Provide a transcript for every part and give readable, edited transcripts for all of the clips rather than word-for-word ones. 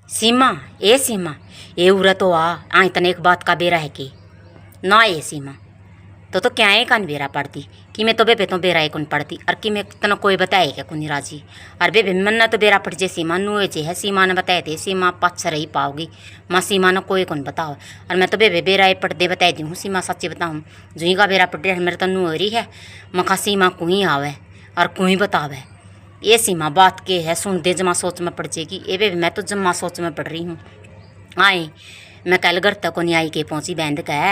सीमा, ए सीमा, ए उरा तो आ इतने एक बात का बेरा है कि ना ए सीमा तो क्या है कान बेरा पड़ती कि मैं तो बेबे तो बेरा कौन पड़ती और कि मैं तना कोई बताए क्या कुनी राजी और बेबे मन ना तो बेरा पड़ जे सीमा नुए जे है सीमा ने बताए थे सीमा पाछ रही पाओगी माँ सीमा ने कोई कौन बताओ और मैं तो बेबे बेरा पट दे बताई दी हूँ सीमा सच्ची बताऊँ जुई का बेरा पट मेरे तो नु रही है मखा सीमा कुई आवे और कुई बतावे ये सीमा बात के है सुन दे जमा सोच में पड़ जाएगी ए बेबे मैं तो जमा सोच में पड़ रही हूँ आए मैं कल घर तक नहीं आई के पहुँची बैंद का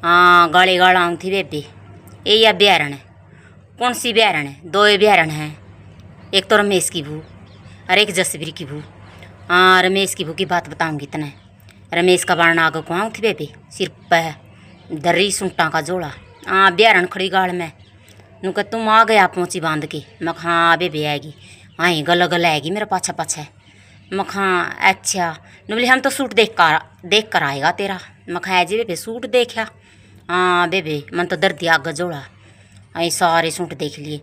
हाँ गाड़ी गाड़ा आऊँ थी बेबे ये या बिहारण है कौन सी बिहारण है दो बिहारण है एक तो रमेश की भू और एक जसवीर की भू हाँ रमेश की भू की बात बताऊँगी इतना रमेश का बारण आगे को आऊँ थी बेबे सिर पर दर्री सुंटा का जोड़ा हाँ बिहारण खड़ी गाड़ में नु कह तुम आ गया पहुँची बांध के मैं हाँ बेबे आएगी हाँ गल गल आएगी मेरा पाछा पाछा मखा अच्छा नु बोले हम तो सूट देख कर आएगा तेरा मखा जी बेबे सूट देखा हाँ बेबे मन तो दर्द आग जोड़ा आई सारे सूट देख लिए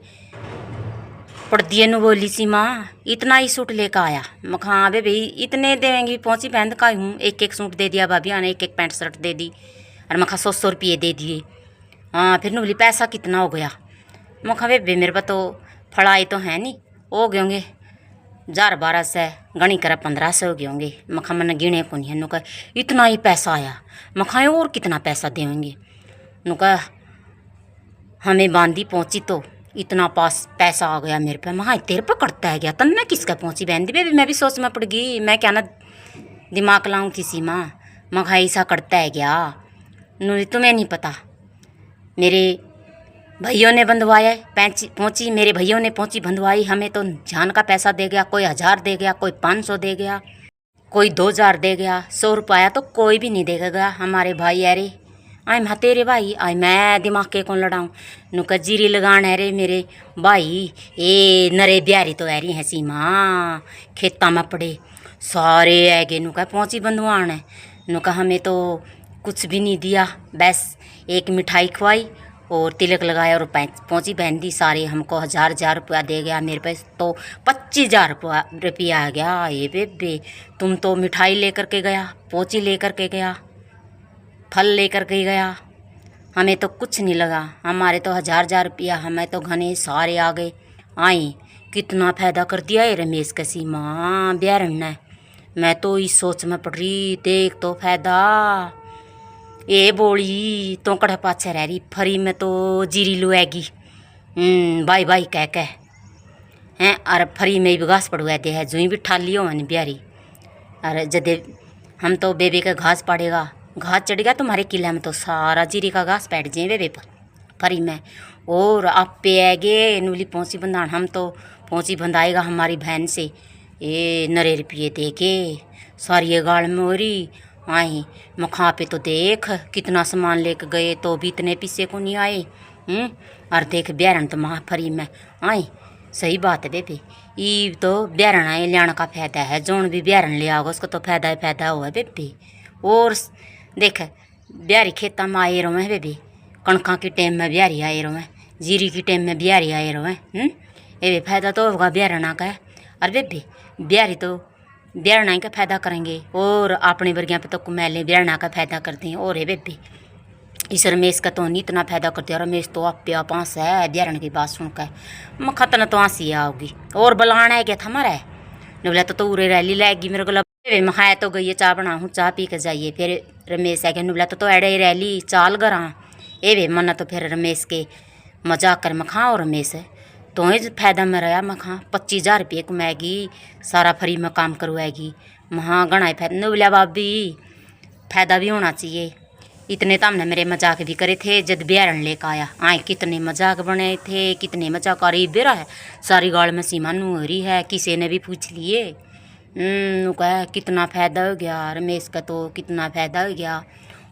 पड़दिए नु बोली सी माँ इतना ही सूट लेकर आया मखा हाँ बेबे इतने देंगी पहुँची पहन का हूँ एक सूट दे दिया भाभी ने एक पैंट शर्ट दे दी और मखा 100 रुपये दे दिए हाँ फिर नु बोली पैसा कितना हो गया मखा बेबे मेरे पास तो फड़ाई तो है नहीं हो गए होंगे 1000-1200 गणी करा 1500 हो गए होंगे मखा मन गिने को नहीं नुका इतना ही पैसा आया मखा और कितना पैसा देंगे नुका हमें बांदी पहुंची तो इतना पास पैसा आ गया मेरे पे महा तेरे पे करता है गया तब मैं किसका पहुंची बहन दी बेबी मैं भी सोच में पड़ गई मैं क्या ना दिमाग लाऊं थी सीमा मखा ऐसा करता है गया नु तुम्हें नहीं पता मेरे भैयों ने बंधवाया पहुँची मेरे भैयों ने पहुँची बंधवाई हमें तो जान का पैसा दे गया कोई 1000 दे गया कोई 500 दे गया कोई 2000 दे गया 100 रुपया तो कोई भी नहीं देगा हमारे भाई अरे आए मैं तेरे भाई आए मैं दिमाग के कौन लड़ाऊँ नुका जीरी लगान है रे मेरे भाई ए नरे बिहारी तो ऐरी है सीमा खेता में पड़े सारे ऐगे नुका पहुँची बंधवान है नुका हमें तो कुछ भी नहीं दिया बस एक मिठाई खवाई और तिलक लगाया और पहुँची बहन दी सारे हमको 1000 रुपया दे गया मेरे पास तो 25,000 रुपया आ गया ये बेबे तुम तो मिठाई लेकर के गया पहुँची लेकर के गया फल लेकर के गया हमें तो कुछ नहीं लगा हमारे तो 1000 रुपया हमें तो घने सारे आ गए आई कितना फ़ायदा कर दिया है रमेश का सीमा ब्यारन ने मैं तो इस सोच में पड़ रही देख तो फ़ायदा ए बोली तो कड़ा पाछे रह रही फरी में तो जीरी लुएगी बाई बाई कह हैं और फरी में भी घास पड़वा दे है जुई भी ठाली हो मन बिहारी अरे जदे हम तो बेबे का घास पड़ेगा घास चढ़ेगा तुम्हारे किले में तो सारा जीरी का घास बैठ जाए बेबे पर फरी में और आप पे आएगे नूली पहुँची बंधान हम तो पहुँची बंधाएगा हमारी बहन से ए नरे रुपये दे के सारी गाड़ में हो रही आई मखा पे तो देख कितना सामान लेके गए तो भी इतने पीछे को नहीं आए और देख ब्यारन तो महा फरी में आई सही बात है बेबे ई तो ब्यारन आए लियाना का फायदा है जोन भी ब्यारन ले आओगे उसको तो फायदा ही फायदा हुआ बेबे और देख ब्यारी खेता में आए रहो बेबे कणका की टाइम में ब्यारी आए रहो जीरी की टाइम में ब्यारी आए रहो ये फायदा तो होगा ब्यारना का और बेबे ब्यारी तो ब्यारना का फ़ायदा करेंगे और अपने वर्गियाँ पे तो कुमैले ब्यारना का फ़ायदा करते हैं और है बेबे इस रमेश का तो नहीं इतना फ़ायदा करते रमेश तो आप पास है ब्यारन की बात सुनकर मखतन तो आंसी आओगी और बुलाना है क्या था हमारा बोला तो उरे रैली लाएगी मेरे को मखाया तो गई चाह बनाऊँ चाह पी के जाइए फिर रमेश है बोला तो एड़े रैली चाल गरा ए वे मना तो फिर रमेश के मजाक कर मखा और रमेश है तो ही फायदा में रहा मखा 25,000 रुपये कमाएगी सारा फ्री में काम करवाएगी महा गणा फायदा न बोलिया भाभी फायदा भी होना चाहिए इतने तो हमने मेरे मजाक भी करे थे जब ब्यारन लेकर आया आए कितने मजाक बने थे कितने मजाक आ रही बेरा है सारी गाड़ में सीमा नू हो रही है किसी ने भी पूछ लिए कहा कितना फ़ायदा हो गया रमेश का तो कितना फ़ायदा हो गया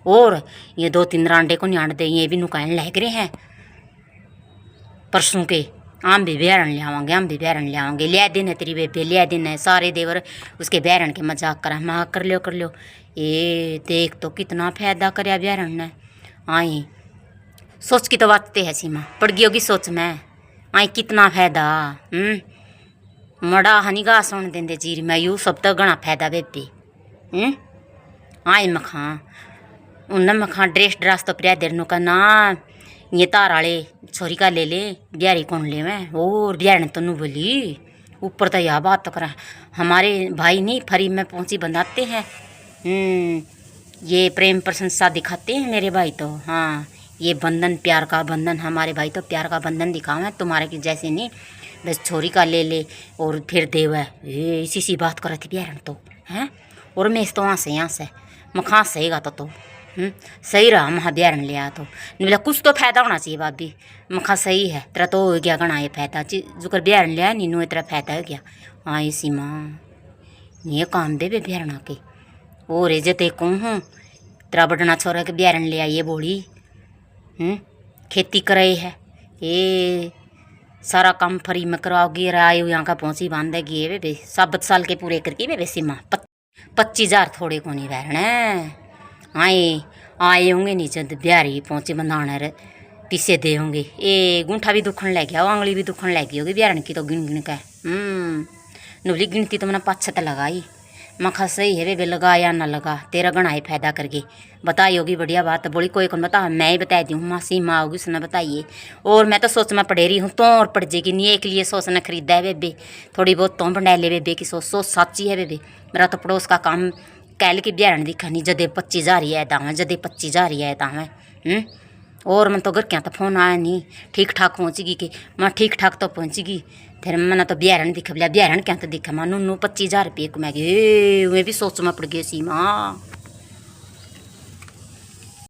और ये 2-3 रांडे को न्याण दे ये भी नुकान लग रहे हैं परसों के आम भी ब्यारन ले आवांगे हम भी ब्यारन ले आवांगे लिया दिन है तेरी बेबे लिया दिन है सारे देवर उसके ब्यारन के मजाक करा महा कर लो ये देख तो कितना फ़ायदा करया ब्यारन ने आई सोच की तो बात है सीमा पड़ गई होगी सोच में आई कितना फ़ायदा मड़ा हनी गा सुन देंदे जीरी मैं यू सब तो घना फायदा बेबे आए मखा उन्हें मखा ड्रेस तो प्रिया देर का ना ये तार वाले छोरी का ले ले बिहारी कौन ले मैं और बिहार ने तनु बोली ऊपर तो यह बात तो करा हमारे भाई नहीं फरी में पहुंची बनाते हैं ये प्रेम प्रशंसा दिखाते हैं मेरे भाई तो हाँ ये बंधन प्यार का बंधन हमारे भाई तो प्यार का बंधन दिखाओ है तुम्हारे की जैसे नहीं बस छोरी का ले ले और फिर देव है ये इसी सी बात कर रही थी बिहार तो हैं और मैं इस तो यहाँ से मखा सहीगा तो सही रहा महा बिहार ले आ तो बोला कुछ तो फायदा होना चाहिए भाभी मखा सही है तेरा तो हो गया घना ये फायदा जुकर बिहार लिया नीनू तेरा फायदा हो गया हाँ इसी माँ ये काम दे बे बिहार के और इज्जत एक हूँ तेरा बड़ना छोरा के बिहार ले आइए बोली खेती करे है ये सारा काम फ्री में कराओगी राय यहाँ का पहुँची बांधेगी ये बे 7 साल के पूरे करके बे सीमा 25,000 थोड़े को नहीं बहरना आए होंगे नी जब बिहारी पहुँचे बंधाने रे पीछे दे होंगे ये गुंठा भी दुखन लग गया आंगली भी दुखन लग गई होगी बिहारन की तो गिन गिन का नुबली गिनती तो मैंने 5-6 लगाई मखा सही है बे लगा या ना लगा तेरा गणा ही फायदा करके बताई होगी बढ़िया बात बोली कोई कौन बता मैं ही बता दी हूँ मासी माँ होगी उसने बताइए और मैं तो सोच में पढ़े रही हूँ तो और पड़ जाएगी नहीं एक लिए सोच ने खरीदा है बेबे थोड़ी बहुत तो बना ले बेबे की सोच सोच सच्ची है बेबे मेरा तो पड़ोस का काम कैल की बिहार दिखा नहीं जदे 25,000 ही है दावे जदे 25,000 ही है दावे और मैं तो घर क्या तो फोन आया नहीं ठीक ठाक पहुँचेगी कि मैं ठीक ठाक तो पहुँचेगी फिर मैंने तो बिहारन दिखा बोलिया बिहारन क्या तो दिखा मैं 25,000 रुपये को मैं भी सोच में पड़ गई सी माँ।